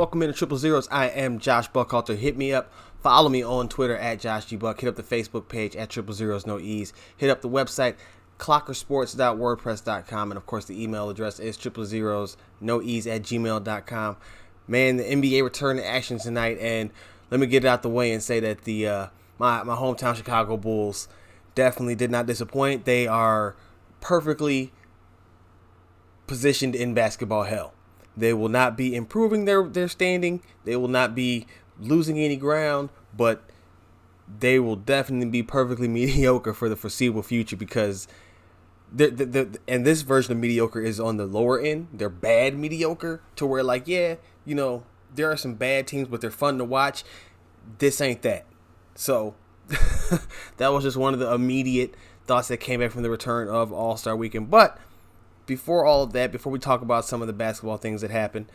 Welcome into Triple Zeros. I am Josh Buckhalter. Hit me up. Follow me on Twitter at JoshGBuck. Hit up the Facebook page at Triple Zeros No Ease. Hit up the website clockersports.wordpress.com, and of course the email address is triplezeros@gmail.com. Man, the NBA returned to action tonight, and let me get it out the way and say that the my hometown Chicago Bulls definitely did not disappoint. They are perfectly positioned in basketball hell. They will not be improving their standing. They will not be losing any ground, but they will definitely be perfectly mediocre for the foreseeable future because and this version of mediocre is on the lower end. They're bad mediocre to where, like, yeah, you know, there are some bad teams, but they're fun to watch. This ain't that. So that was just one of the immediate thoughts that came back from the return of All-Star Weekend. But before all of that, before we talk about some of the basketball things that happened,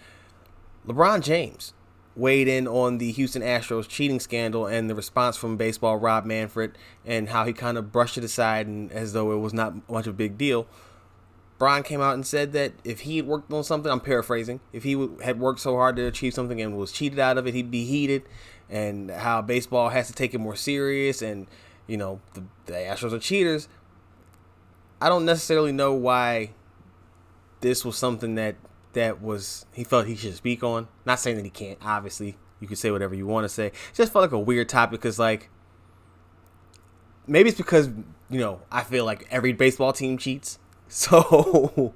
LeBron James weighed in on the Houston Astros cheating scandal and the response from baseball Rob Manfred and how he kind of brushed it aside and as though it was not much of a big deal. Bron came out and said that if he had worked on something, I'm paraphrasing, if he had worked so hard to achieve something and was cheated out of it, he'd be heated, and how baseball has to take it more serious, and, you know, the Astros are cheaters. I don't necessarily know why this was something that was he felt he should speak on. Not saying that he can't. Obviously, you can say whatever you want to say. It just felt like a weird topic because, like, maybe it's because, you know, I feel like every baseball team cheats. So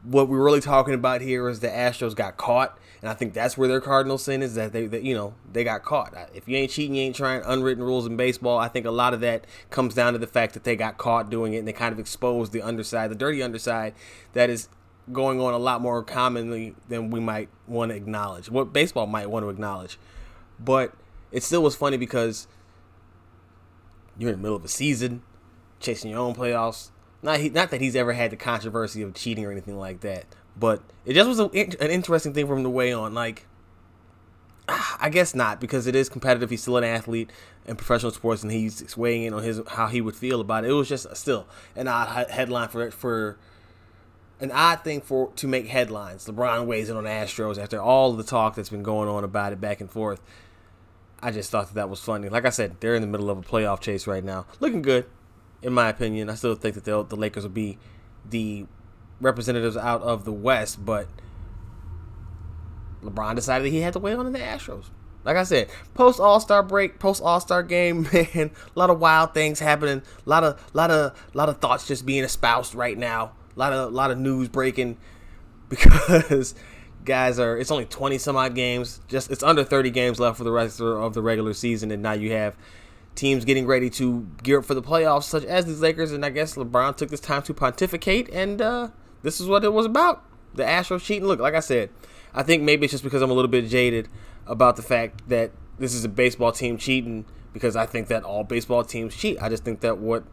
what we're really talking about here is the Astros got caught, and I think that's where their cardinal sin is, that they got caught. If you ain't cheating, you ain't trying. Unwritten rules in baseball. I think a lot of that comes down to the fact that they got caught doing it, and they kind of exposed the underside, the dirty underside that is going on a lot more commonly than we might want to acknowledge, what baseball might want to acknowledge. But it still was funny because you're in the middle of a season, chasing your own playoffs. Not that he's ever had the controversy of cheating or anything like that, but it just was an interesting thing for him to weigh on. Like, I guess not, because it is competitive. He's still an athlete in professional sports, and he's weighing in on how he would feel about it. It was just still an odd headline for an odd thing to make headlines. LeBron weighs in on the Astros after all of the talk that's been going on about it back and forth. I just thought that was funny. Like I said, they're in the middle of a playoff chase right now. Looking good, in my opinion. I still think that the Lakers will be the representatives out of the West, but LeBron decided he had to weigh on the Astros. Like I said, post All-Star break, post All-Star game, man, a lot of wild things happening. A lot of thoughts just being espoused right now. A lot of news breaking because guys it's only 20 some odd games. It's under 30 games left for the rest of the regular season, and now you have teams getting ready to gear up for the playoffs, such as the Lakers. And I guess LeBron took this time to pontificate, and this is what it was about. The Astros cheating. Look, like I said, I think maybe it's just because I'm a little bit jaded about the fact that this is a baseball team cheating, because I think that all baseball teams cheat. I just think that what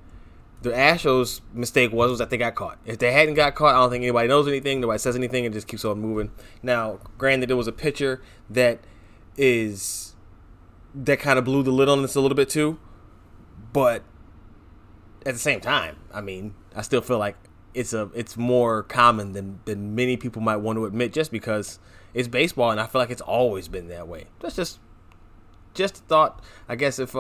the Astros' mistake was that they got caught. If they hadn't got caught, I don't think anybody knows anything, nobody says anything, and just keeps on moving. Now, granted, it was a pitcher that kind of blew the lid on this a little bit too, but at the same time, I mean, I still feel like it's more common than many people might want to admit, just because it's baseball, and I feel like it's always been that way. That's just a thought. I guess if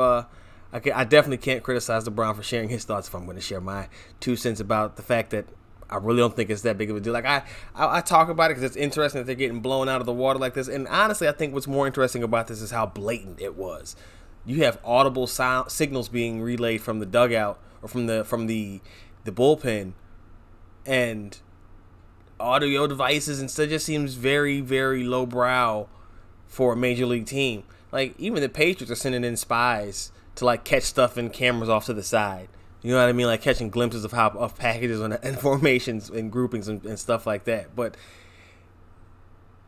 I definitely can't criticize LeBron for sharing his thoughts if I'm going to share my 2 cents about the fact that I really don't think it's that big of a deal. Like, I talk about it because it's interesting that they're getting blown out of the water like this. And honestly, I think what's more interesting about this is how blatant it was. You have audible signals being relayed from the dugout or from the bullpen, and audio devices, and stuff. Just seems very, very lowbrow for a major league team. Like, even the Patriots are sending in spies to, like, catch stuff in cameras off to the side. You know what I mean? Like, catching glimpses of packages and formations and groupings and stuff like that. But,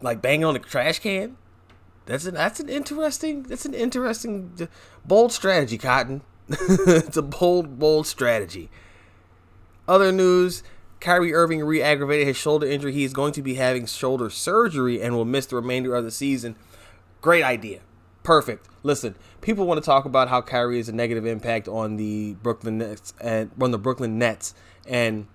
like, banging on the trash can, that's an interesting bold strategy, Cotton. It's a bold strategy. Other news: Kyrie Irving re-aggravated his shoulder injury. He is going to be having shoulder surgery and will miss the remainder of the season. Great idea. Perfect. Listen, people want to talk about how Kyrie is a negative impact on the Brooklyn Nets and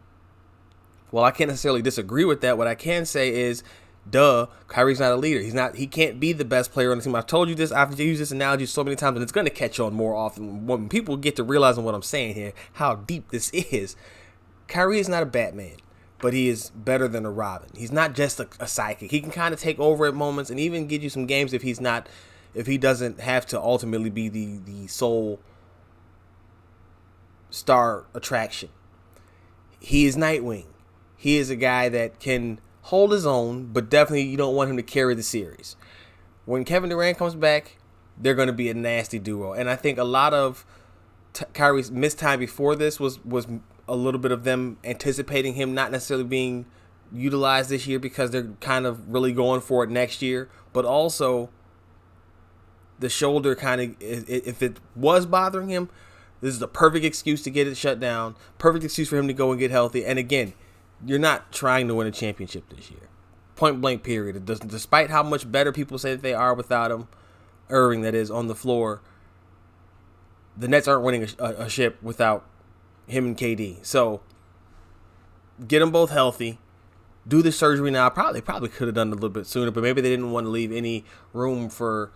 while I can't necessarily disagree with that, what I can say is Duh, Kyrie's not a leader. He can't be the best player on the team. I've told you this, I've used this analogy so many times, and it's going to catch on more often when people get to realizing what I'm saying here, how deep this is. Kyrie is not a Batman, but he is better than a Robin. He's not just a sidekick. He can kind of take over at moments and even give you some games if he doesn't have to ultimately be the sole star attraction. He is Nightwing. He is a guy that can hold his own, but definitely you don't want him to carry the series. When Kevin Durant comes back, they're going to be a nasty duo. And I think a lot of Kyrie's missed time before this was a little bit of them anticipating him not necessarily being utilized this year because they're kind of really going for it next year. But also, the shoulder kind of, if it was bothering him, this is the perfect excuse to get it shut down. Perfect excuse for him to go and get healthy. And again, you're not trying to win a championship this year. Point blank period. Despite how much better people say that they are without him, Irving that is, on the floor, the Nets aren't winning a ship without him and KD. So, get them both healthy. Do the surgery now. Probably could have done it a little bit sooner, but maybe they didn't want to leave any room for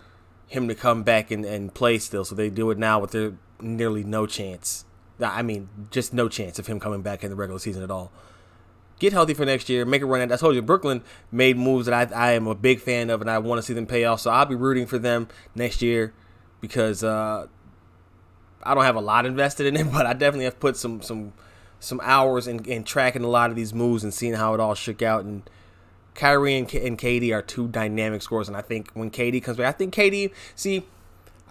him to come back and play still. So they do it now with their nearly no chance. I mean, just no chance of him coming back in the regular season at all. Get healthy for next year. Make a run. I told you, Brooklyn made moves that I am a big fan of, and I want to see them pay off. So I'll be rooting for them next year because I don't have a lot invested in it, but I definitely have put some hours in tracking a lot of these moves and seeing how it all shook out. And Kyrie and KD are two dynamic scorers, and I think when KD comes back, I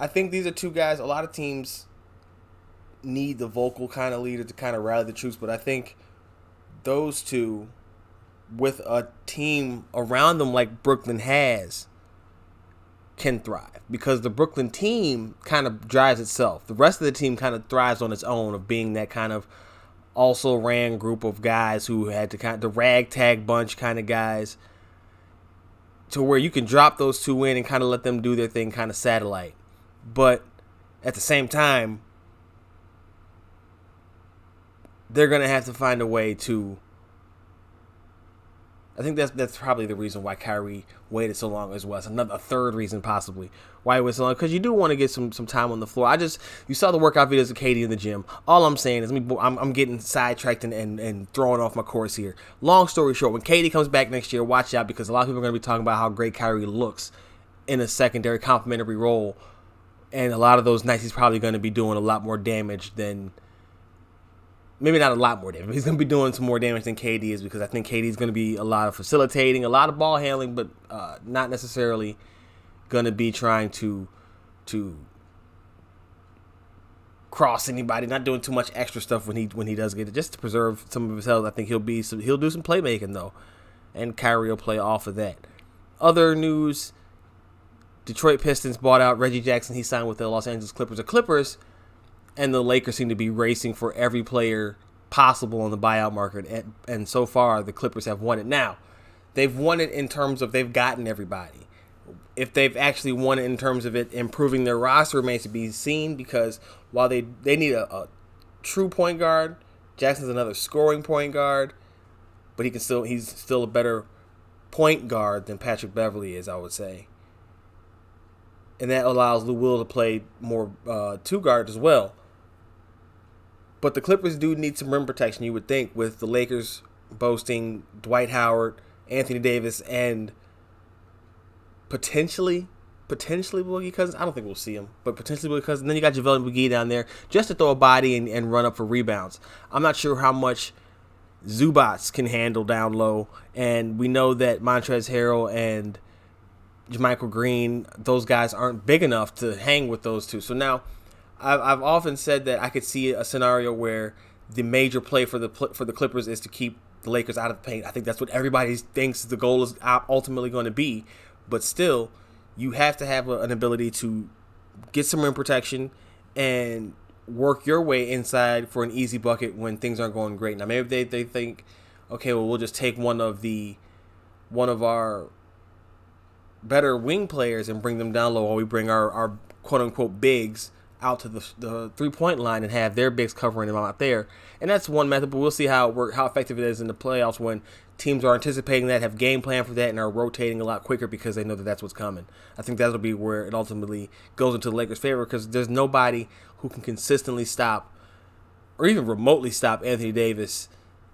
think these are two guys. A lot of teams need the vocal kind of leader to kind of rally the troops, but I think those two, with a team around them like Brooklyn has, can thrive because the Brooklyn team kind of drives itself. The rest of the team kind of thrives on its own of being that kind of also ran group of guys who had to kind of the ragtag bunch kind of guys to where you can drop those two in and kind of let them do their thing, kind of satellite. But at the same time, they're going to have to find a way to. I think that's probably the reason why Kyrie waited so long as well. It's a third reason possibly why he waited so long, because you do want to get some time on the floor. You saw the workout videos of KD in the gym. All I'm saying is I'm getting sidetracked and throwing off my course here. Long story short, when KD comes back next year, watch out because a lot of people are going to be talking about how great Kyrie looks in a secondary complementary role, and a lot of those nights he's probably going to be doing a lot more damage than. Maybe not a lot more damage, but he's going to be doing some more damage than KD is because I think KD is going to be a lot of facilitating, a lot of ball handling, but not necessarily going to be trying to cross anybody, not doing too much extra stuff when he does get it, just to preserve some of his health. I think he'll do some playmaking though, and Kyrie will play off of that. Other news: Detroit Pistons bought out Reggie Jackson. He signed with the Los Angeles Clippers. The Clippers and the Lakers seem to be racing for every player possible on the buyout market. And so far, the Clippers have won it. Now, they've won it in terms of they've gotten everybody. If they've actually won it in terms of it improving their roster remains to be seen, because while they need a true point guard, Jackson's another scoring point guard, but he's still a better point guard than Patrick Beverley is, I would say. And that allows Lou Will to play more two guard as well. But the Clippers do need some rim protection, you would think, with the Lakers boasting Dwight Howard, Anthony Davis, and potentially Boogie Cousins. I don't think we'll see him, but potentially Boogie Cousins. And then you got JaVale McGee down there just to throw a body and run up for rebounds. I'm not sure how much Zubats can handle down low, and we know that Montrezl Harrell and JaMychal Green, those guys aren't big enough to hang with those two. So now, I've often said that I could see a scenario where the major play for the Clippers is to keep the Lakers out of the paint. I think that's what everybody thinks the goal is ultimately going to be. But still, you have to have an ability to get some rim protection and work your way inside for an easy bucket when things aren't going great. Now, maybe they think, okay, well, we'll just take one of our better wing players and bring them down low while we bring our quote-unquote bigs out to the three-point line and have their bigs covering them out there. And that's one method, but we'll see how effective it is in the playoffs when teams are anticipating that, have game plan for that, and are rotating a lot quicker because they know that that's what's coming. I think that'll be where it ultimately goes into the Lakers' favor because there's nobody who can consistently stop or even remotely stop Anthony Davis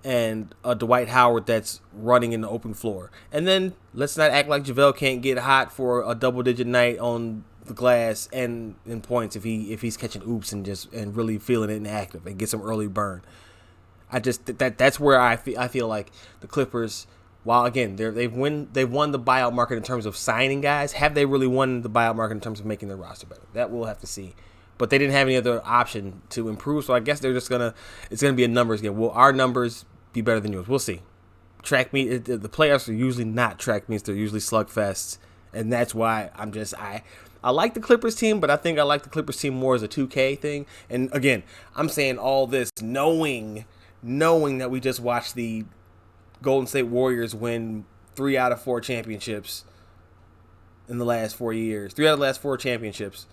and Dwight Howard that's running in the open floor. And then let's not act like JaVale can't get hot for a double-digit night on the glass and in points if he's catching oops and really feeling it and active and get some early burn. That's where I feel like the Clippers, while again they've won the buyout market in terms of signing guys, have they really won the buyout market in terms of making their roster better? That we'll have to see. But they didn't have any other option to improve, so I guess they're just it's gonna be a numbers game. Will our numbers be better than yours? We'll see. Track meet, the playoffs are usually not track meets; they're usually slugfests, and that's why I like the Clippers team, but I think I like the Clippers team more as a 2K thing. And again, I'm saying all this knowing that we just watched the Golden State Warriors win 3 out of 4 championships in the last 4 years. 3 out of the last 4 championships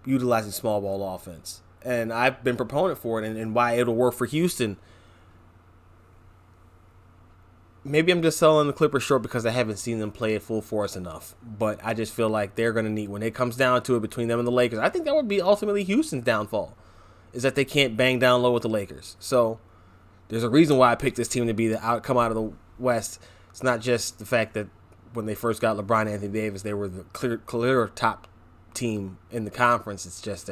utilizing small ball offense. And I've been proponent for it and why it'll work for Houston. Maybe I'm just selling the Clippers short because I haven't seen them play at full force enough. But I just feel like they're going to need, when it comes down to it between them and the Lakers, I think that would be ultimately Houston's downfall, is that they can't bang down low with the Lakers. So there's a reason why I picked this team to be come out of the West. It's not just the fact that when they first got LeBron and Anthony Davis, they were the clear top team in the conference. It's just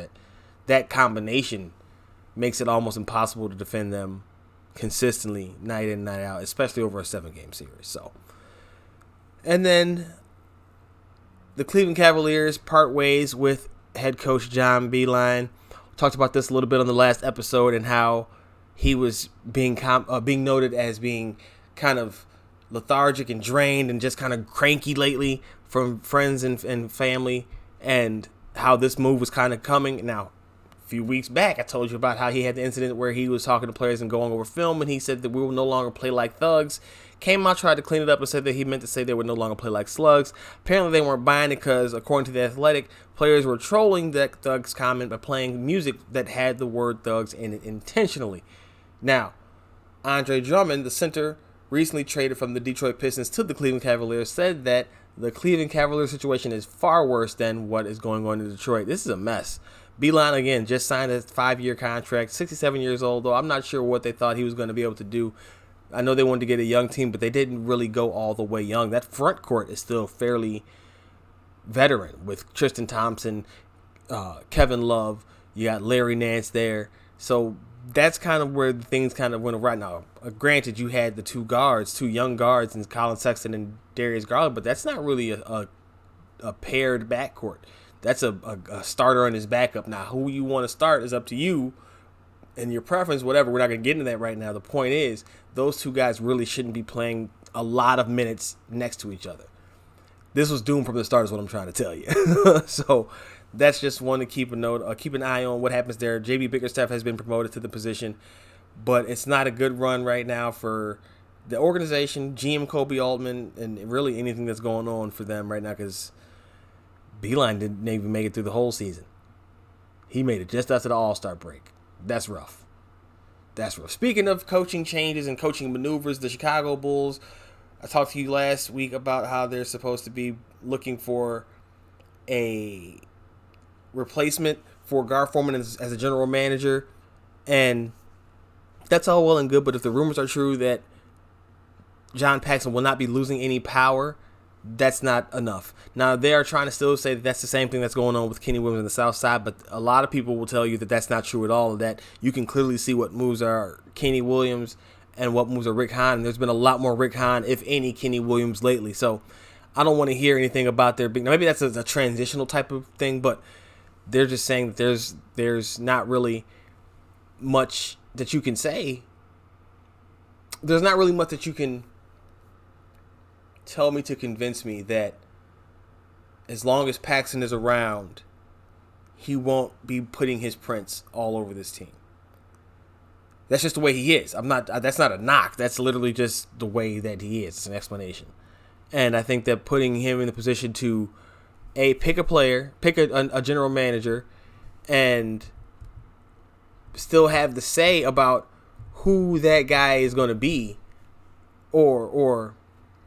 that combination makes it almost impossible to defend them consistently night in, night out, especially over a 7-game series. So, and then the Cleveland Cavaliers part ways with head coach John Beilein. Talked about this a little bit on the last episode and how he was being noted as being kind of lethargic and drained and just kind of cranky lately from friends and family, and how this move was kind of coming. Now, a few weeks back, I told you about how he had the incident where he was talking to players and going over film, and he said that we will no longer play like thugs. Came out, tried to clean it up, and said that he meant to say they would no longer play like slugs. Apparently, they weren't buying it because, according to The Athletic, players were trolling that thugs comment by playing music that had the word thugs in it intentionally. Now, Andre Drummond, the center, recently traded from the Detroit Pistons to the Cleveland Cavaliers, said that the Cleveland Cavaliers situation is far worse than what is going on in Detroit. This is a mess. Beilein, again, just signed a 5-year contract, 67 years old, though I'm not sure what they thought he was going to be able to do. I know they wanted to get a young team, but they didn't really go all the way young. That front court is still fairly veteran with Tristan Thompson, Kevin Love. You got Larry Nance there. So that's kind of where things kind of went right now. Granted, you had the two young guards, in Colin Sexton and Darius Garland, but that's not really a paired backcourt. That's a starter and his backup. Now, who you want to start is up to you and your preference, whatever. We're not going to get into that right now. The point is, those two guys really shouldn't be playing a lot of minutes next to each other. This was doomed from the start is what I'm trying to tell you. So that's just one to keep an eye on what happens there. JB Bickerstaff has been promoted to the position, but it's not a good run right now for the organization, GM Kobe Altman, and really anything that's going on for them right now, because Beilein didn't even make it through the whole season. He made it just after the All-Star break. That's rough. That's rough. Speaking of coaching changes and coaching maneuvers, the Chicago Bulls, I talked to you last week about how they're supposed to be looking for a replacement for Gar Forman as a general manager, and that's all well and good, but if the rumors are true that John Paxson will not be losing any power, that's not enough. Now, they are trying to still say that that's the same thing that's going on with Kenny Williams on the South Side, but a lot of people will tell you that that's not true at all, that you can clearly see what moves are Kenny Williams and what moves are Rick Hahn. There's been a lot more Rick Hahn, if any, Kenny Williams lately, so I don't want to hear anything about their big. Now, maybe that's a transitional type of thing, but they're just saying that there's not really much that you can say. There's not really much that you can tell me to convince me that as long as Paxson is around, he won't be putting his prints all over this team. That's just the way he is. That's not a knock. That's literally just the way that he is. It's an explanation. And I think that putting him in the position to pick a player, pick a general manager, and still have the say about who that guy is going to be, or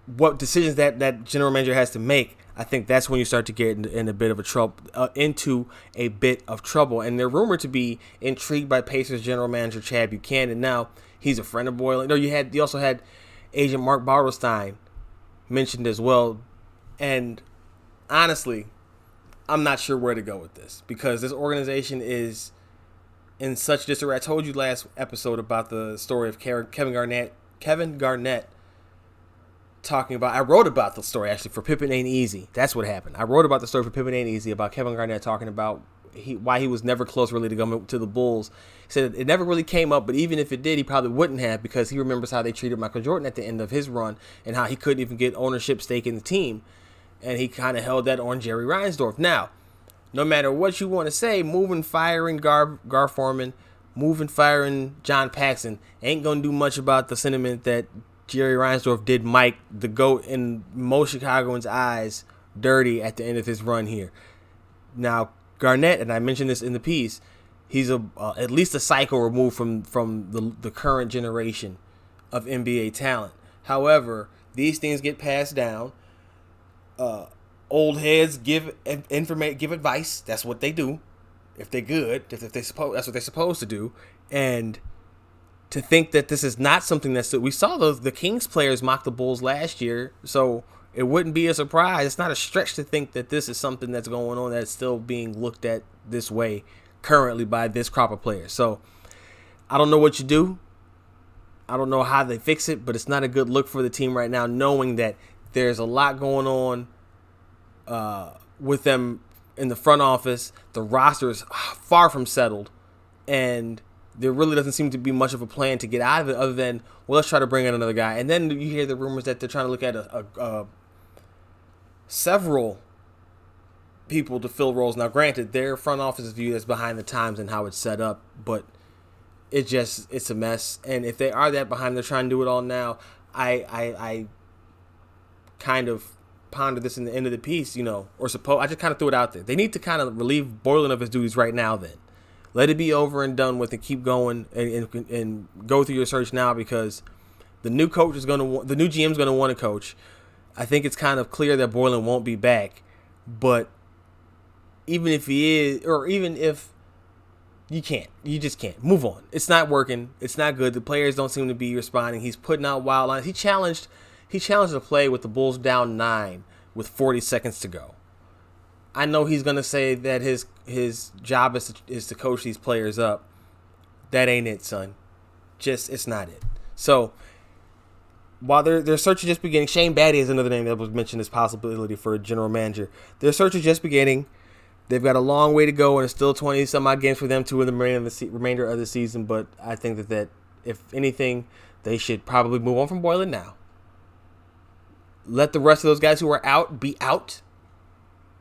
what decisions that general manager has to make, I think that's when you start to get in a bit of into a bit of trouble. And they're rumored to be intrigued by Pacers general manager Chad Buchanan. Now, he's a friend of Beilein. No, you also had agent Mark Bartelstein mentioned as well. And honestly, I'm not sure where to go with this because this organization is in such disarray. I told you last episode about the story of Kevin Garnett talking about. I wrote about the story actually for Pippen Ain't Easy. That's what happened. I wrote about the story for Pippen Ain't Easy about Kevin Garnett talking about why he was never close really to go to the Bulls. He said it never really came up, but even if it did, he probably wouldn't have because he remembers how they treated Michael Jordan at the end of his run and how he couldn't even get ownership stake in the team. And he kind of held that on Jerry Reinsdorf. Now, no matter what you want to say, moving, firing Gar Forman, moving, firing John Paxson ain't going to do much about the sentiment that Jerry Reinsdorf did Mike, the GOAT, in most Chicagoans' eyes, dirty at the end of his run here. Now, Garnett, and I mentioned this in the piece, he's at least a cycle removed from the current generation of NBA talent. However, these things get passed down. Old heads give advice. That's what they do. If they're good, that's what they're supposed to do. And to think that this is not something we saw the Kings players mock the Bulls last year, so it wouldn't be a surprise. It's not a stretch to think that this is something that's going on that's still being looked at this way currently by this crop of players. So I don't know what you do. I don't know how they fix it, but it's not a good look for the team right now, knowing that there's a lot going on with them in the front office. The roster is far from settled, and there really doesn't seem to be much of a plan to get out of it other than, well, let's try to bring in another guy. And then you hear the rumors that they're trying to look at several people to fill roles. Now, granted, their front office is viewed as behind the times and how it's set up, but it's a mess. And if they are that behind, they're trying to do it all now. I kind of ponder this in the end of the piece, I just kind of threw it out there. They need to kind of relieve Beilein of his duties right now then. Let it be over and done with and keep going and go through your search now because the new coach the new GM is going to want to coach. I think it's kind of clear that Beilein won't be back, but even if he is, or even if you just can't move on. It's not working. It's not good. The players don't seem to be responding. He's putting out wild lines. He challenged the play with the Bulls down 9 with 40 seconds to go. I know he's going to say that his job is to coach these players up. That ain't it, son. It's not it. So, while their search is just beginning, Shane Battier is another name that was mentioned as possibility for a general manager. Their search is just beginning. They've got a long way to go, and it's still 20-some-odd games for them to win the remainder of the season. But I think that if anything, they should probably move on from Beilein now. Let the rest of those guys who are out be out.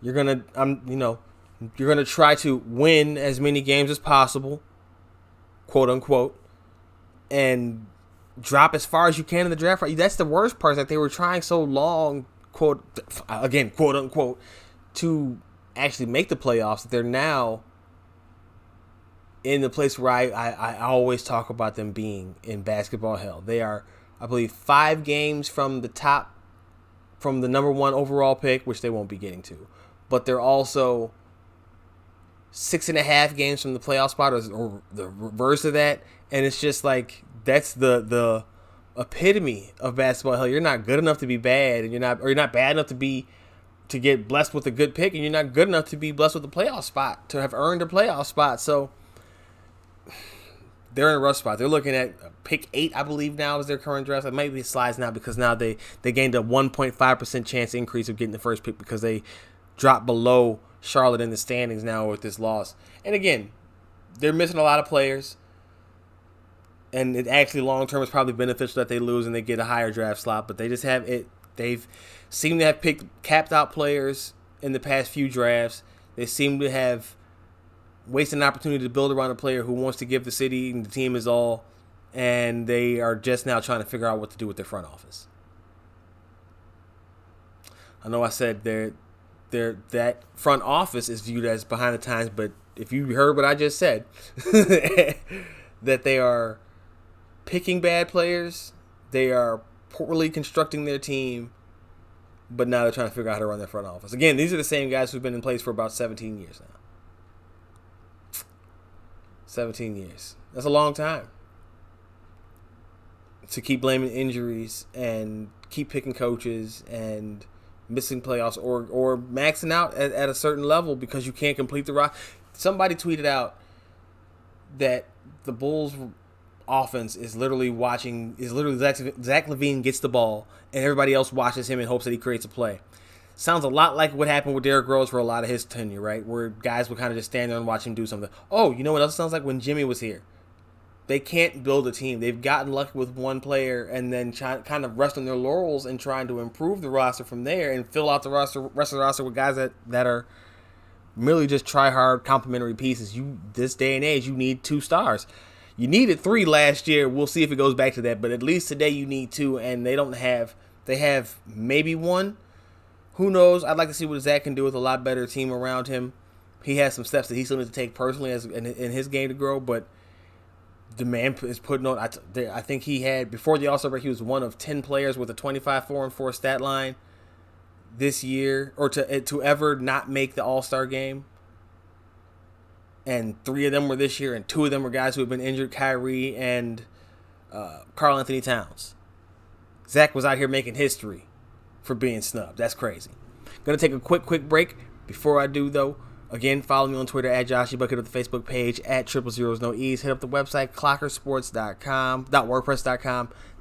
You're gonna try to win as many games as possible, quote unquote, and drop as far as you can in the draft. That's the worst part. Is that they were trying so long, quote unquote, to actually make the playoffs. That they're now in the place where I always talk about them being in basketball hell. They are, I believe, 5 games from the number 1 overall pick, which they won't be getting to. But they're also 6.5 games from the playoff spot, or the reverse of that. And it's just like, that's the epitome of basketball hell. You're not good enough to be bad, and you're not bad enough to get blessed with a good pick, and you're not good enough to be blessed with a playoff spot, to have earned a playoff spot. So they're in a rough spot. They're looking at pick 8, I believe, now is their current draft. It might be slides now because now they gained a 1.5% chance increase of getting the first pick because they dropped below Charlotte in the standings now with this loss. And again, they're missing a lot of players, and it actually long term is probably beneficial that they lose and they get a higher draft slot. But they just have it. They've seemed to have capped out players in the past few drafts. They seem to have wasted an opportunity to build around a player who wants to give the city and the team his all, and they are just now trying to figure out what to do with their front office. I know I said that front office is viewed as behind the times, but if you heard what I just said, that they are picking bad players, they are poorly constructing their team, but now they're trying to figure out how to run their front office. Again, these are the same guys who've been in place for about 17 years now. 17 years. That's a long time to keep blaming injuries and keep picking coaches and missing playoffs or maxing out at a certain level because you can't complete the roster. Somebody tweeted out that the Bulls offense is literally Zach LaVine gets the ball and everybody else watches him in hopes that he creates a play. Sounds a lot like what happened with Derrick Rose for a lot of his tenure, right? Where guys would kind of just stand there and watch him do something. Oh, you know what else sounds like? When Jimmy was here. They can't build a team. They've gotten lucky with one player and then kind of rest on their laurels and trying to improve the roster from there and fill out the rest of the roster with guys that are merely just try-hard complementary pieces. This day and age, you need 2 stars. You needed 3 last year. We'll see if it goes back to that. But at least today you need 2, and they have maybe 1. Who knows? I'd like to see what Zach can do with a lot better team around him. He has some steps that he still needs to take personally in his game to grow, but the man is putting on. I think he had, before the All-Star break, he was one of 10 players with a 25-4-4 stat line this year, or to ever not make the All-Star game. And 3 of them were this year, and 2 of them were guys who have been injured, Kyrie and Karl Anthony Towns. Zach was out here making history for being snubbed. That's crazy. Going to take a quick break. Before I do, though, again, follow me on Twitter at Joshy Bucket, up the Facebook page at 000 no E's. Hit up the website, clockersports.com.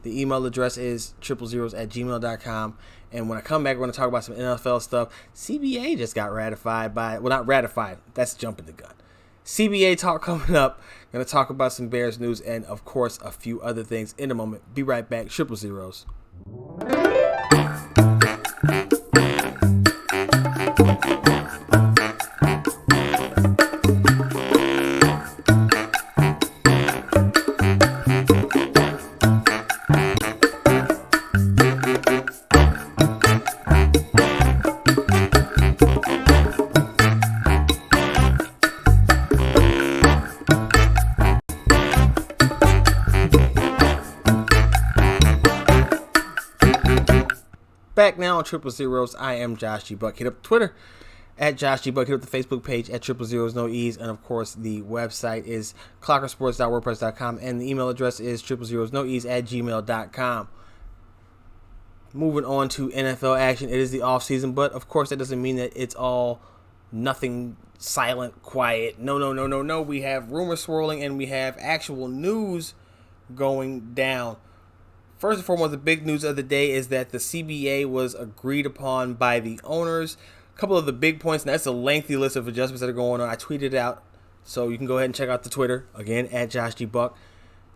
The email address is 000@gmail.com. And when I come back, we're going to talk about some NFL stuff. CBA just got ratified not ratified. That's jumping the gun. CBA talk coming up. Going to talk about some Bears news and, of course, a few other things in a moment. Be right back. 000. Back now on 000. I am Josh G. Buck. Hit up Twitter at Josh G. Buck. Hit up the Facebook page at 000 no E's. And of course, the website is clockersports.wordpress.com. And the email address is 000 no E's @gmail.com. Moving on to NFL action. It is the offseason, but of course, that doesn't mean that it's all nothing, silent, quiet. No. We have rumors swirling and we have actual news going down. First and foremost, the big news of the day is that the CBA was agreed upon by the owners. A couple of the big points, and that's a lengthy list of adjustments that are going on. I tweeted out, so you can go ahead and check out the Twitter, again, at Josh G. Buck,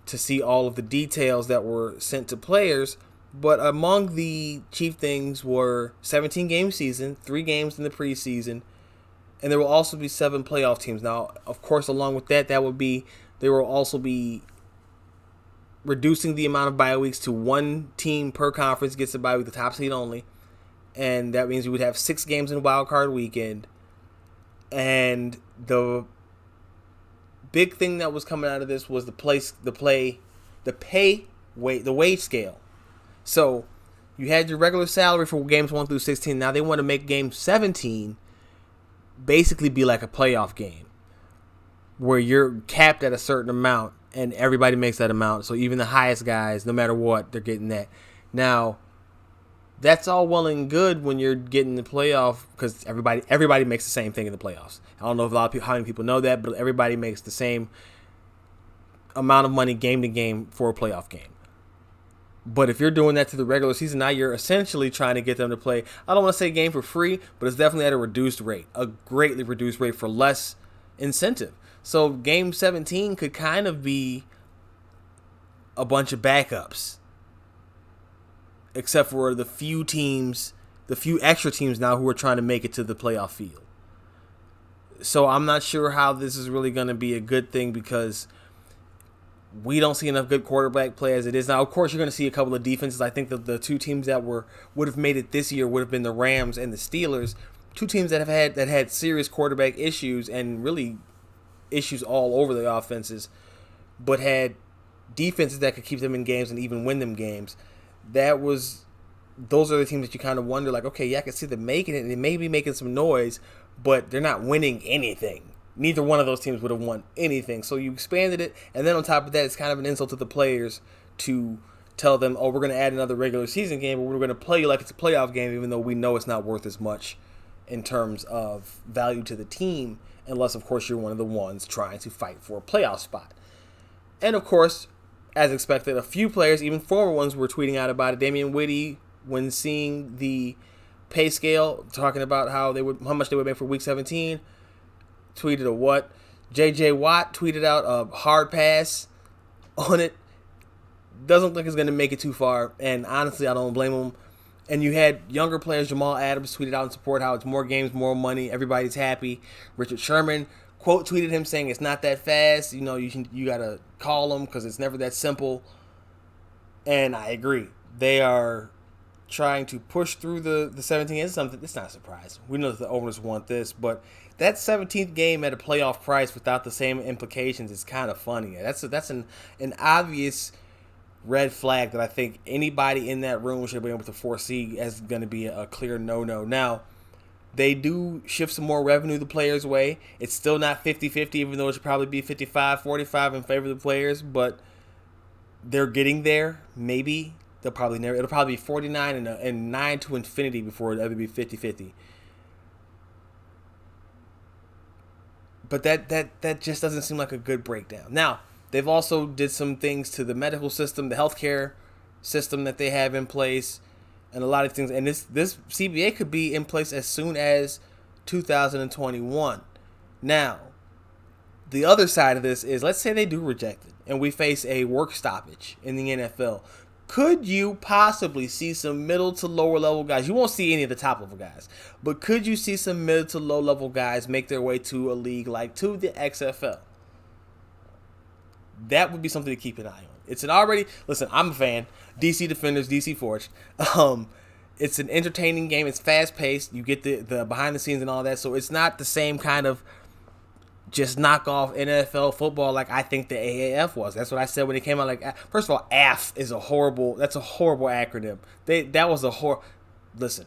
to see all of the details that were sent to players. But among the chief things were 17-game season, 3 games in the preseason, and there will also be 7 playoff teams. Now, of course, along with that, there will also be reducing the amount of bye weeks to 1 team per conference gets a bye week, the top seed only. And that means we would have 6 games in Wild Card Weekend. And the big thing that was coming out of this was the wage scale. So you had your regular salary for games 1 through 16. Now they want to make game 17 basically be like a playoff game where you're capped at a certain amount and everybody makes that amount. So even the highest guys, no matter what, they're getting that. Now, that's all well and good when you're getting the playoff because everybody makes the same thing in the playoffs. I don't know if how many people know that, but everybody makes the same amount of money game to game for a playoff game. But if you're doing that to the regular season, now you're essentially trying to get them to play, I don't want to say game for free, but it's definitely at a reduced rate, a greatly reduced rate for less incentive. So game 17 could kind of be a bunch of backups, except for the few extra teams now who are trying to make it to the playoff field. So I'm not sure how this is really going to be a good thing because we don't see enough good quarterback play as it is now. Of course, you're going to see a couple of defenses. I think that the 2 teams that would have made it this year would have been the Rams and the Steelers, 2 teams that had serious quarterback issues and really issues all over the offenses, but had defenses that could keep them in games and even win them games. those are the teams that you kind of wonder, like, okay, yeah, I can see them making it, and they may be making some noise, but they're not winning anything. Neither one of those teams would have won anything. So you expanded it, and then on top of that, it's kind of an insult to the players to tell them, oh, we're going to add another regular season game, but we're going to play you like it's a playoff game, even though we know it's not worth as much in terms of value to the team, unless, of course, you're one of the ones trying to fight for a playoff spot. And, of course, as expected, a few players, even former ones, were tweeting out about it. Damian Whitty, when seeing the pay scale, talking about how much they would make for Week 17, tweeted a what? J.J. Watt tweeted out a hard pass on it. Doesn't look like it's going to make it too far, and honestly, I don't blame him. And you had younger players, Jamal Adams, tweeted out in support how it's more games, more money, everybody's happy. Richard Sherman quote tweeted him saying it's not that fast. You know, you got to call them because it's never that simple. And I agree. They are trying to push through the 17 games. It's not a surprise. We know that the owners want this, but that 17th game at a playoff price without the same implications is kind of funny. That's an obvious red flag that I think anybody in that room should be able to foresee as going to be a clear no-no. Now, they do shift some more revenue the players' way. It's still not 50-50, even though it should probably be 55-45 in favor of the players, but they're getting there, maybe. It'll probably be 49 and 9 to infinity before it'll ever be 50-50. But that just doesn't seem like a good breakdown. Now, they've also did some things to the medical system, the healthcare system that they have in place, and a lot of things. And this CBA could be in place as soon as 2021. Now, the other side of this is, let's say they do reject it, and we face a work stoppage in the NFL. Could you possibly see some middle to lower level guys? You won't see any of the top level guys, but could you see some mid to low level guys make their way to a league like to the XFL? That would be something to keep an eye on. Listen, I'm a fan. DC Defenders, DC Forged. It's an entertaining game. It's fast paced. You get the behind the scenes and all that. So it's not the same kind of just knock off NFL football like I think the AAF was. That's what I said when it came out. Like, first of all, AF is that's a horrible acronym. Listen,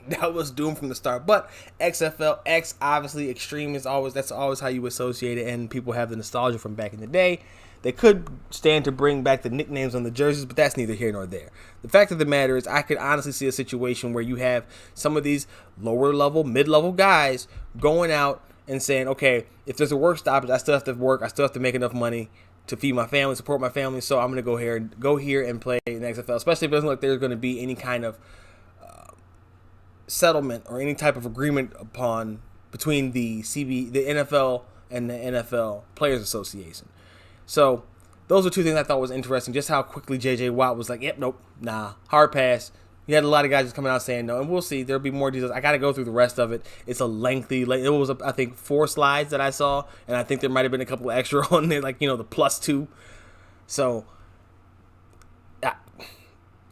that was doomed from the start. But XFL, X, obviously, extreme that's always how you associate it, and people have the nostalgia from back in the day. They could stand to bring back the nicknames on the jerseys, but that's neither here nor there. The fact of the matter is, I could honestly see a situation where you have some of these lower level, mid level guys going out and saying, okay, if there's a work stoppage, I still have to work, I still have to make enough money to feed my family, support my family, so I'm going to go here and play in the XFL, especially if it doesn't look like there's going to be any kind of settlement or any type of agreement between the NFL and the NFL Players Association. So those are two things I thought was interesting, just how quickly J.J. Watt was like, yep, nope, nah, hard pass. You had a lot of guys just coming out saying no, and we'll see. There'll be more details. I got to go through the rest of it. It's a lengthy, it was, I think, 4 slides that I saw, and I think there might have been a couple extra on there, like, the +2. So,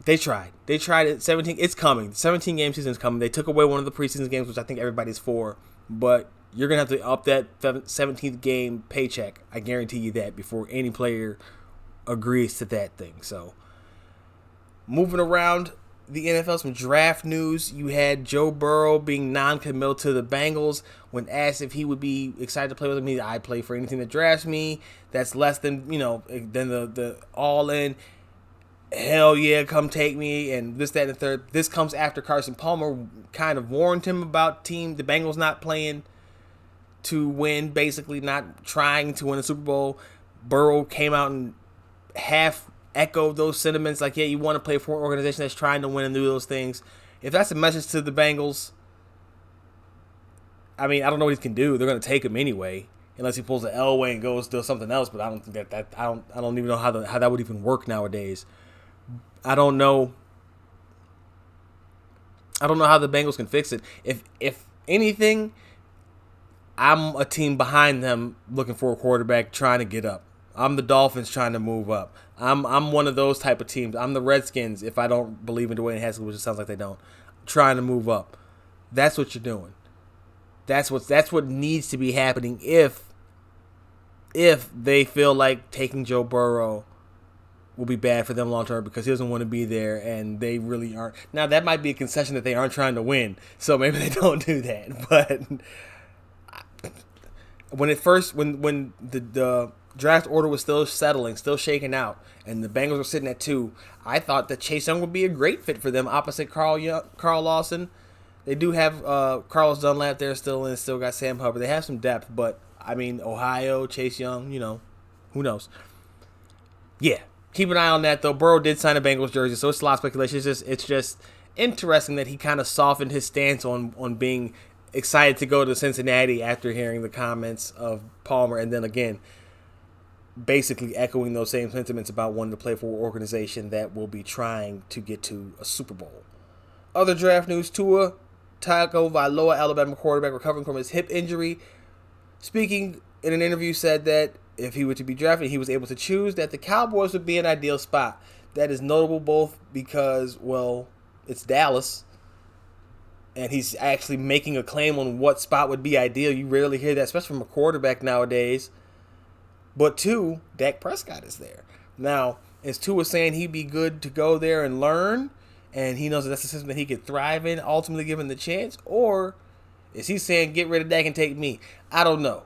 they tried. They tried it. 17, it's coming. The 17-game season is coming. They took away one of the preseason games, which I think everybody's for, but you're going to have to up that 17th game paycheck. I guarantee you that before any player agrees to that thing. So, moving around the NFL, some draft news. You had Joe Burrow being non-committal to the Bengals. When asked if he would be excited to play with him, I'd play for anything that drafts me. That's less than, than the all-in, hell yeah, come take me, and this, that, and the third. This comes after Carson Palmer kind of warned him about the Bengals not playing to win, basically not trying to win a Super Bowl. Burrow came out and half echoed those sentiments, like, yeah, you want to play for an organization that's trying to win and do those things. If that's a message to the Bengals, I don't know what he can do. They're going to take him anyway, unless he pulls the Elway and goes to something else. But I don't think that I don't even know how that would even work nowadays. I don't know how the Bengals can fix it. If anything, I'm a team behind them looking for a quarterback trying to get up. I'm the Dolphins trying to move up. I'm one of those type of teams. I'm the Redskins if I don't believe in Dwayne Haskins, which it sounds like they don't. Trying to move up. That's what you're doing. That's what needs to be happening if they feel like taking Joe Burrow will be bad for them long term because he doesn't want to be there, and they really aren't. Now that might be a concession that they aren't trying to win, so maybe they don't do that. But when the draft order was still settling, still shaking out, and the Bengals were sitting at 2, I thought that Chase Young would be a great fit for them opposite Carl Lawson. They do have Carlos Dunlap there still, and still got Sam Hubbard. They have some depth, but I mean, Ohio, Chase Young, who knows? Yeah, keep an eye on that though. Burrow did sign a Bengals jersey, so it's a lot of speculation. It's just interesting that he kind of softened his stance on being excited to go to Cincinnati after hearing the comments of Palmer, and then again, basically echoing those same sentiments about wanting to play for an organization that will be trying to get to a Super Bowl. Other draft news: Tua Tagovailoa, Alabama quarterback, recovering from his hip injury, speaking in an interview, said that if he were to be drafted, he was able to choose that the Cowboys would be an ideal spot. That is notable both because, well, it's Dallas, and he's actually making a claim on what spot would be ideal. You rarely hear that, especially from a quarterback nowadays. But 2, Dak Prescott is there. Now, is Tua saying he'd be good to go there and learn, and he knows that that's a system that he could thrive in, ultimately given the chance? Or is he saying, get rid of Dak and take me? I don't know.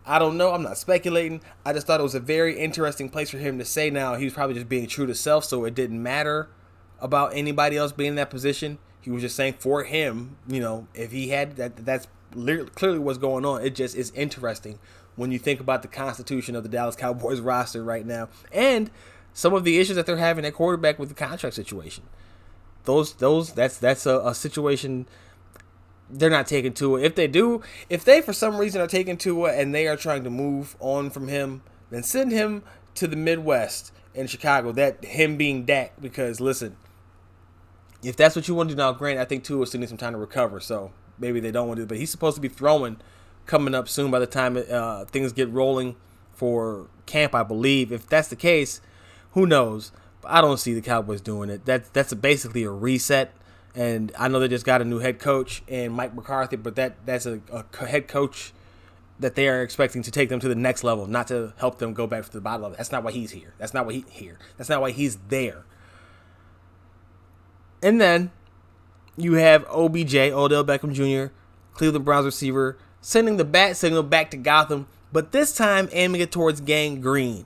I'm not speculating. I just thought it was a very interesting place for him to say. Now, he was probably just being true to self, so it didn't matter about anybody else being in that position. He was just saying for him, if he had that's clearly what's going on. It just is interesting when you think about the constitution of the Dallas Cowboys roster right now and some of the issues that they're having at quarterback with the contract situation. That's a situation they're not taking Tua. If they for some reason are taking Tua and they are trying to move on from him, then send him to the Midwest in Chicago. That him being Dak, because listen, if that's what you want to do now, Grant, I think Tua still needs some time to recover. So maybe they don't want to do it, but he's supposed to be throwing coming up soon by the time things get rolling for camp, I believe. If that's the case, who knows? But I don't see the Cowboys doing it. That's basically a reset. And I know they just got a new head coach and Mike McCarthy, but that's a head coach that they are expecting to take them to the next level, not to help them go back to the bottom level. That's not why he's here. That's not why he's there. And then you have OBJ, Odell Beckham Jr., Cleveland Browns receiver, sending the bat signal back to Gotham, but this time aiming it towards Gang Green.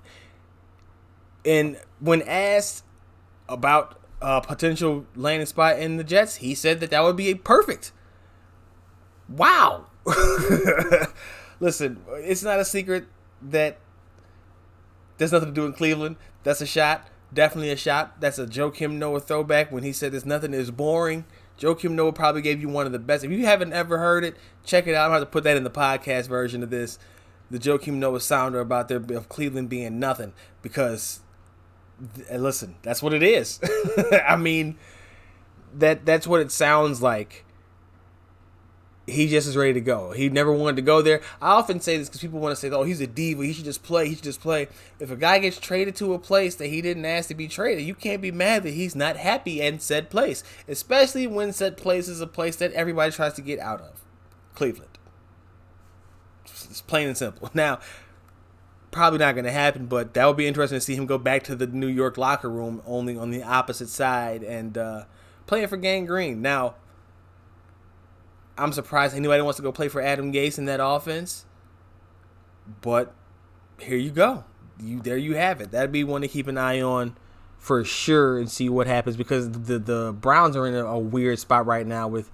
And when asked about a potential landing spot in the Jets, he said that would be perfect. Wow. Listen, it's not a secret that there's nothing to do in Cleveland. That's a shot. Definitely a shot. That's a Joakim Noah throwback when he said there's nothing is boring. Joakim Noah probably gave you one of the best. If you haven't ever heard it, check it out. I'm going to have to put that in the podcast version of this. The Joakim Noah sounder about of Cleveland being nothing. Because, listen, that's what it is. I mean, that's what it sounds like. He just is ready to go. He never wanted to go there. I often say this because people want to say, oh, he's a diva. He should just play. If a guy gets traded to a place that he didn't ask to be traded, you can't be mad that he's not happy in said place. Especially when said place is a place that everybody tries to get out of. Cleveland. It's plain and simple. Now, probably not going to happen, but that would be interesting to see him go back to the New York locker room, only on the opposite side, and playing for Gang Green. Now, I'm surprised anybody wants to go play for Adam Gase in that offense. But here you go. There you have it. That'd be one to keep an eye on for sure and see what happens, because the Browns are in a weird spot right now with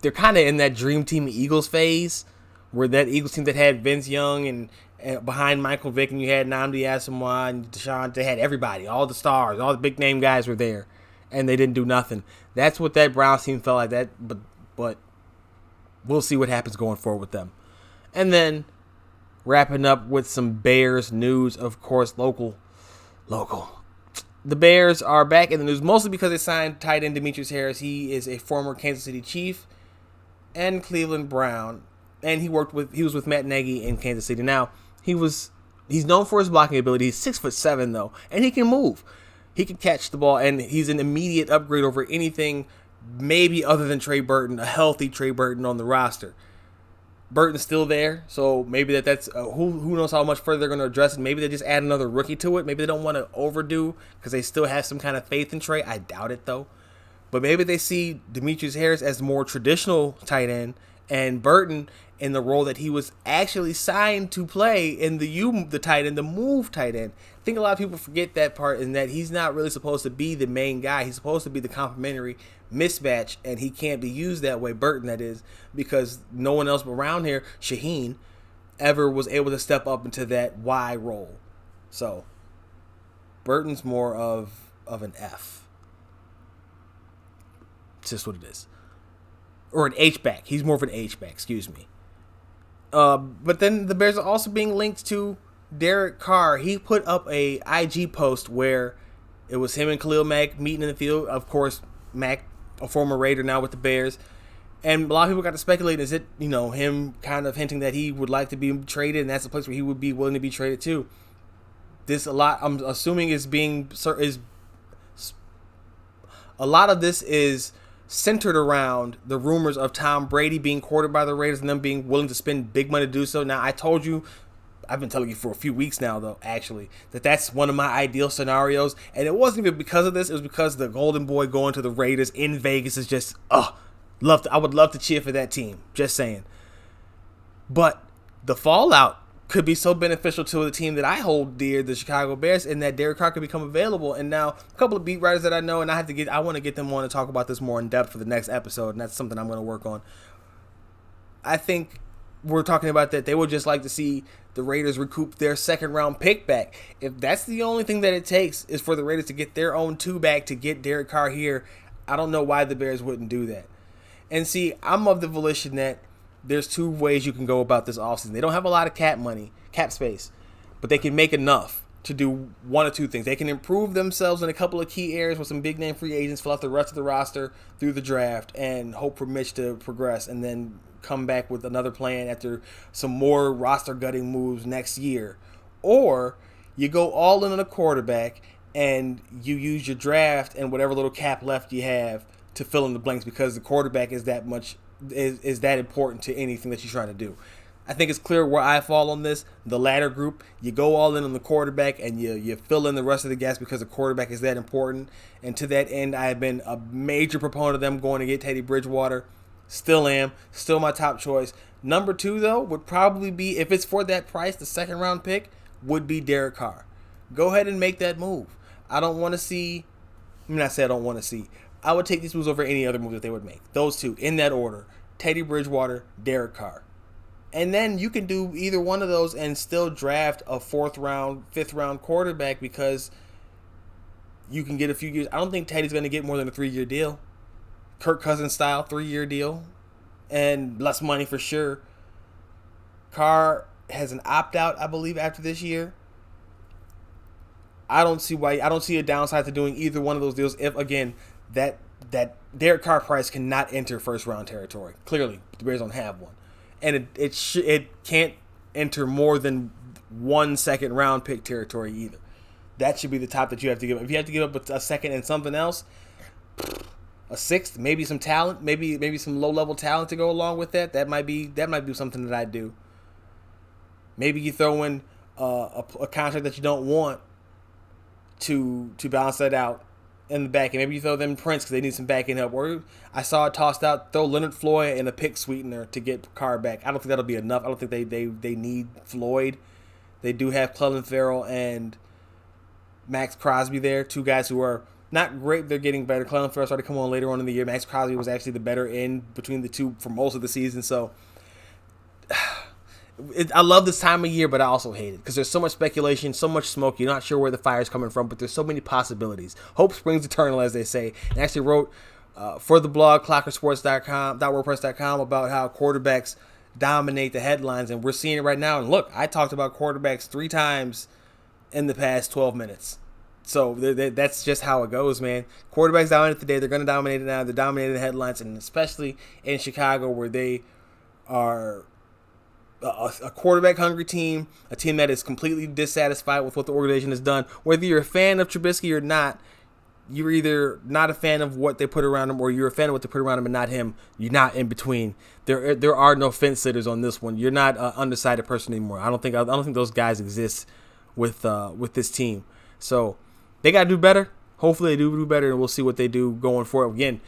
they're kind of in that Dream Team Eagles phase where that Eagles team that had Vince Young and behind Michael Vick, and you had Nnamdi Asomugha and Deshaun, they had everybody, all the stars, all the big name guys were there, and they didn't do nothing. That's what that Browns team felt like that, but we'll see what happens going forward with them. And then wrapping up with some Bears news, of course, local. The Bears are back in the news mostly because they signed tight end Demetrius Harris. He is a former Kansas City Chief and Cleveland Brown, and he was with Matt Nagy in Kansas City. Now, he's known for his blocking ability. He's 6'7" though, and he can move. He can catch the ball, and he's an immediate upgrade over anything maybe other than Trey Burton, a healthy Trey Burton on the roster. Burton's still there, so maybe that's who knows how much further they're going to address it. Maybe they just add another rookie to it. Maybe they don't want to overdo because they still have some kind of faith in Trey. I doubt it though. But maybe they see Demetrius Harris as the more traditional tight end and Burton in the role that he was actually signed to play in the tight end, the move tight end. I think a lot of people forget that part, and that he's not really supposed to be the main guy. He's supposed to be the complementary mismatch, and he can't be used that way, Burton that is, because no one else around here, Shaheen, ever was able to step up into that Y role. So Burton's more of an F. It's just what it is. Or an H-back. He's more of an H-back, excuse me. But then the Bears are also being linked to Derek Carr. He put up a IG post where it was him and Khalil Mack meeting in the field. Of course, Mack, a former Raider now with the Bears. And a lot of people got to speculate, is it, him kind of hinting that he would like to be traded, and that's the place where he would be willing to be traded to. I'm assuming a lot of this is centered around the rumors of Tom Brady being courted by the Raiders and them being willing to spend big money to do so. Now, I've been telling you for a few weeks now, though, actually, that's one of my ideal scenarios. And it wasn't even because of this. It was because the Golden Boy going to the Raiders in Vegas is just, I would love to cheer for that team. Just saying. But the fallout could be so beneficial to the team that I hold dear, the Chicago Bears, in that Derek Carr could become available. And now a couple of beat writers that I know, and I want to get them on to talk about this more in depth for the next episode, and that's something I'm going to work on. I think we're talking about that they would just like to see the Raiders recoup their second round pick back. If that's the only thing that it takes is for the Raiders to get their own 2 back to get Derek Carr here, I don't know why the Bears wouldn't do that. And see, I'm of the volition that there's 2 ways you can go about this offseason. They don't have a lot of cap space, but they can make enough to do one or 2 things. They can improve themselves in a couple of key areas with some big name free agents, fill out the rest of the roster through the draft, and hope for Mitch to progress, and then come back with another plan after some more roster gutting moves next year. Or you go all in on a quarterback and you use your draft and whatever little cap left you have to fill in the blanks, because the quarterback is that important to anything that you're trying to do. I think it's clear where I fall on this. The latter group, you go all in on the quarterback and you fill in the rest of the gaps because the quarterback is that important. And to that end, I have been a major proponent of them going to get Teddy Bridgewater. Still am. Still my top choice. Number 2, though, would probably be, if it's for that price, the second round pick, would be Derek Carr. Go ahead and make that move. I don't want to see, I would take these moves over any other move that they would make. Those 2, in that order. Teddy Bridgewater, Derek Carr. And then you can do either one of those and still draft a 4th round, 5th round quarterback, because you can get a few years. I don't think Teddy's going to get more than a 3-year deal. Kirk Cousins style 3-year deal. And less money for sure. Carr has an opt-out, I believe, after this year. I don't see a downside to doing either one of those deals if, again, that Derek Carr price cannot enter first round territory. Clearly, the Bears don't have one. And it can't enter more than 1 second round pick territory either. That should be the top that you have to give up. If you have to give up a second and something else, a 6th, maybe some talent, maybe some low level talent to go along with that. That might be something that I do. Maybe you throw in a contract that you don't want to balance that out in the back end. Maybe you throw them Prince because they need some back end help. Or I saw it tossed out, throw Leonard Floyd in a pick sweetener to get Carr back. I don't think that'll be enough. I don't think they need Floyd. They do have Clelin Ferrell and Max Crosby there, 2 guys who are not great. They're getting better. Clelin Ferrell started to come on later on in the year. Max Crosby was actually the better end between the 2 for most of the season. So I love this time of year, but I also hate it because there's so much speculation, so much smoke. You're not sure where the fire's coming from, but there's so many possibilities. Hope springs eternal, as they say. And I actually wrote for the blog, clockersports.com.wordpress.com, about how quarterbacks dominate the headlines, and we're seeing it right now. And look, I talked about quarterbacks 3 times in the past 12 minutes. So that's just how it goes, man. Quarterbacks dominate today. They're going to dominate it now. They're dominating the headlines, and especially in Chicago, where they are a quarterback-hungry team, a team that is completely dissatisfied with what the organization has done. Whether you're a fan of Trubisky or not, you're either not a fan of what they put around him, or you're a fan of what they put around him and not him. You're not in between. There are no fence sitters on this one. You're not an undecided person anymore. I don't think those guys exist with this team. So they got to do better. Hopefully they do better, and we'll see what they do going forward. Again,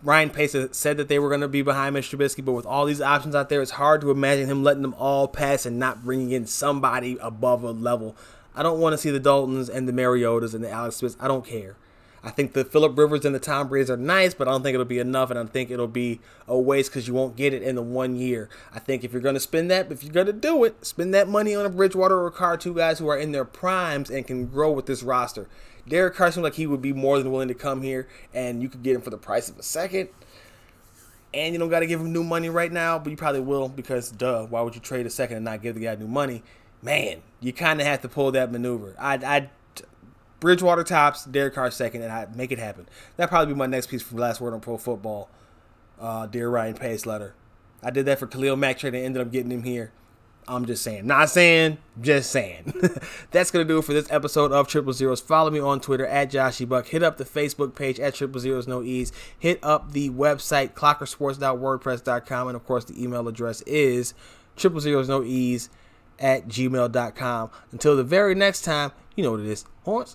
Ryan Pace said that they were going to be behind Mitch Trubisky, but with all these options out there, it's hard to imagine him letting them all pass and not bringing in somebody above a level. I don't want to see the Daltons and the Mariotas and the Alex Smiths. I don't care. I think the Phillip Rivers and the Tom Brady's are nice, but I don't think it'll be enough, and I think it'll be a waste because you won't get it in the 1 year. I think if you're going to spend that, if you're going to do it, spend that money on a Bridgewater or a Carr, two guys who are in their primes and can grow with this roster. Derek Carr seems like he would be more than willing to come here, and you could get him for the price of a second. And you don't got to give him new money right now, but you probably will because, why would you trade a second and not give the guy new money? Man, you kind of have to pull that maneuver. I'd Bridgewater tops, Derek Carr second, and I'd make it happen. That'd probably be my next piece from Last Word on Pro Football. Dear Ryan Pace letter. I did that for Khalil Mack trade and ended up getting him here. I'm just saying. Not saying, just saying. That's going to do it for this episode of Triple Zeros. Follow me on Twitter at JoshyBuck. Hit up the Facebook page at Triple Zeros No Ease. Hit up the website clockersports.wordpress.com. And, of course, the email address is triplezerosnoease@gmail.com. Until the very next time, you know what it is. Horns.